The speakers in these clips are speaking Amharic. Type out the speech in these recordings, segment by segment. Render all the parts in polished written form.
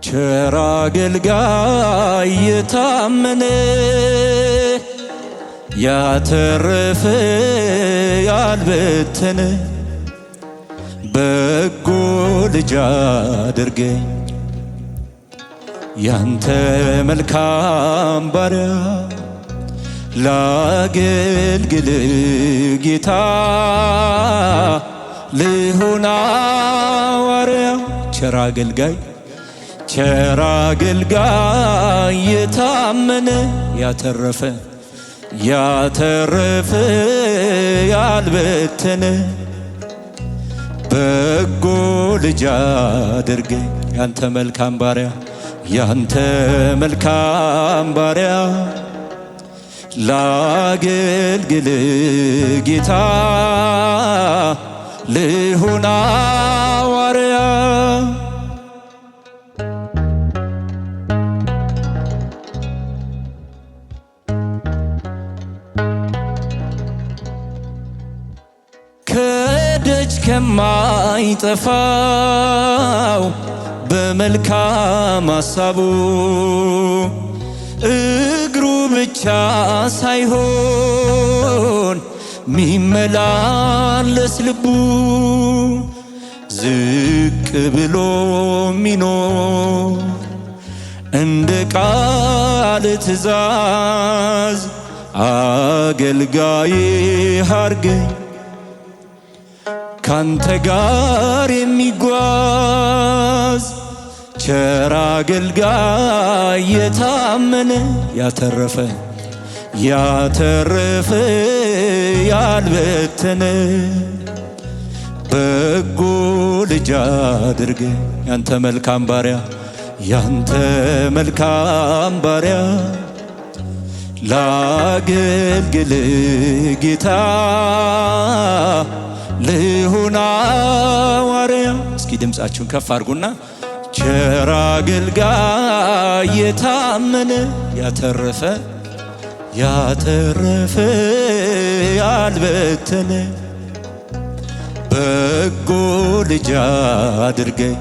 ቸር አገልጋይ የታመነ ያተረፈ ያልበተነ በጎ ልጅ አድርገኝ ያንተ መልካም ባሪያ ላገልግል ጌታ ልሁን ሐዋርያ። ቸር አገልጋይ የታመነ ያተረፈ ያልበተነ በጎ ልጅ አድርገኝ ያንተ መልካም ባሪያ ላገልግል ጌታ ልሁን ሐዋርያ። ከደጅ ከማይጠፋው በመልካም ሐሳቡ እግሩ ብቻ ሳይሆን ሚመላለስ ልቡ ዝቅ ብሎ ሚኖር እንደ ቃል ትእዛዝ አገልጋይ አርገኝ ካንተ ጋር የሚጓዝ ቸር አገልጋይ የታመነ ያተረፈ ያልበተነ በጎ ልጅ አድርገኝ ያንተ መልካም ባሪያ ላገልግል ጌታ ልሁን ሐዋርያ። እስኪ ድምፃችሁን ከፍ አድርጉና ቸር አገልጋይ የታመነ ያተረፈ ያልበተነ በጎ ልጅ አድርገኝ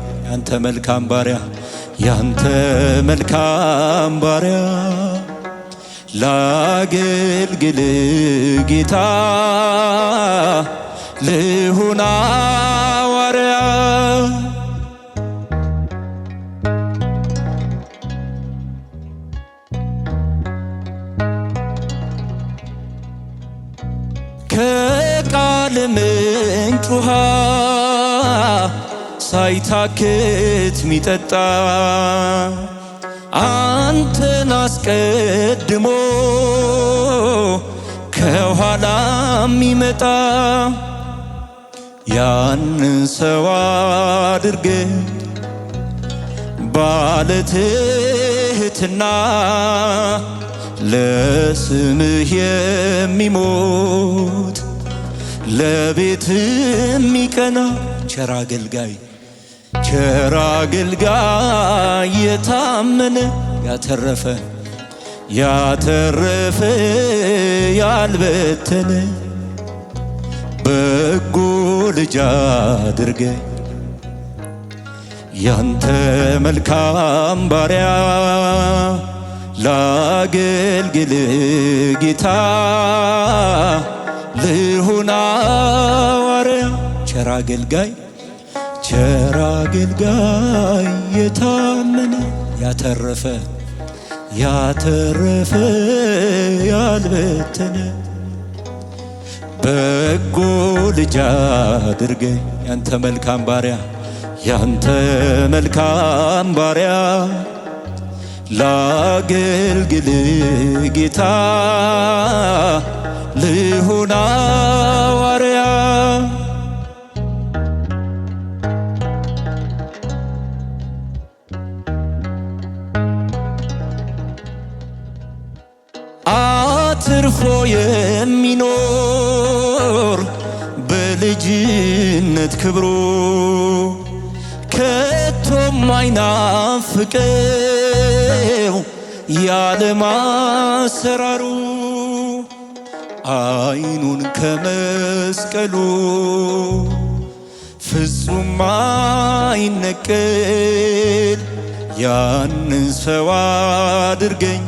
ያንተ መልካም ባሪያ ላገልግል ጌታ ልሁን ሐዋርያ። ከቃል ምንጭ ውሃ ሳይታክት ሚጠጣ አንተን አስቀድሞ ከኋላ ሚመጣ ያንን ሰው አድርገኝ ባለ ትሕትና ለስምህ የሚሞት ለቤት የሚቀና ቸር አገልጋይ የታመነ ያተረፈ ያልበተነ በጎ ልጅ አድርገኝ ያንተ መልካም ባሪያ ላገልግል ጌታ ልሁን ሐዋርያ። ቸር አገልጋይ የታመነ ያተረፈ ያልበተነ በጎ ልጅ አድርገኝ ያንተ መልካም ባሪያ ላገልግል ጌታ ልሁን ሐዋርያ። አትርፎ የሚኖር በልጅነት ክብሩ ከቶም አይናፍቀው የዓለም አሰራሩ አይኑን ከመስቀሉ ፍጹም አይነቀል ያንን ሰው አድርገኝ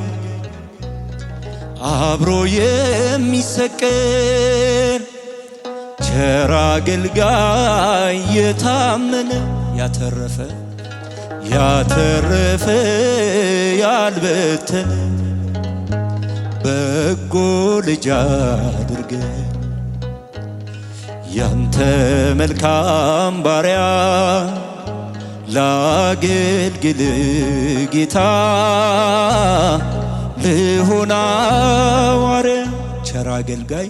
አብሮ የሚሰቀል ቸር አገልጋይ የታመነ ያተረፈ ያልበተነ በጎ ልጅ አድርገኝ ያንተ መልካም ባሪያ ላገልግል ጌታ ልሁን ሐዋርያ ቸር አገልጋይ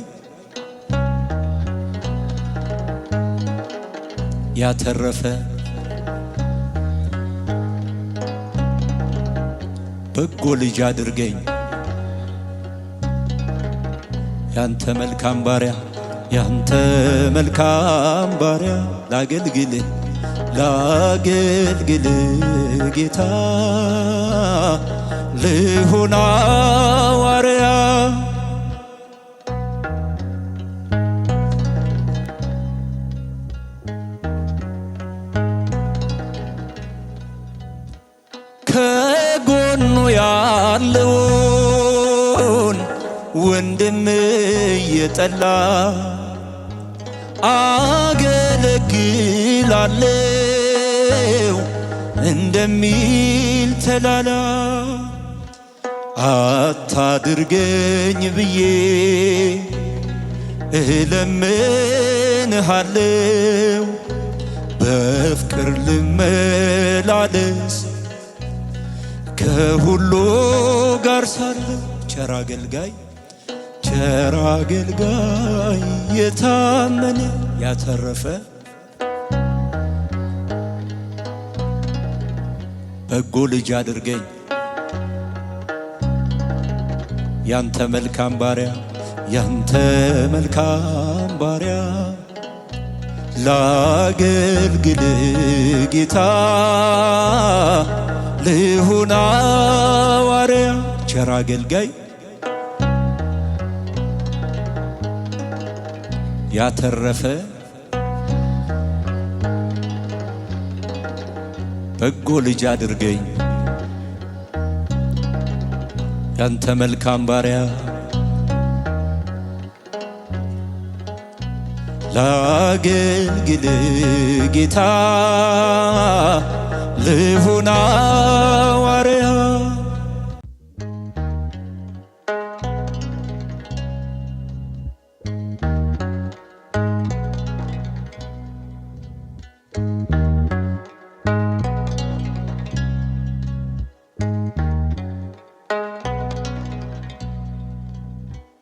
ያተረፈ በጎ ልጅ አድርገኝ ያንተ መልካም ባሪያ ያንተ መልካም ባሪያ ላገልግል ጌታ ልሁን ሐዋርያ ከጎኑ ያለውን ወንድም እየጠላ አገለግላለሁ እንደሚል ተላላ አታድርገኝ ብዬ እለምንሃለው በፍቅር ልመላለስ ከሁሉ ጋር ሳለሁ ቸር አገልጋይ የታመነ ያተረፈ በጎ ልጅ አድርገኝ ያንተ መልካም ባሪያ ላገልግል ጌታ ልሁን ሐዋርያ ቸር አገልጋይ ያተረፈ በጎ ልጅ አድርገኝ ያንተ መልካም ባሪያ ላገልግል ጌታ ልሁን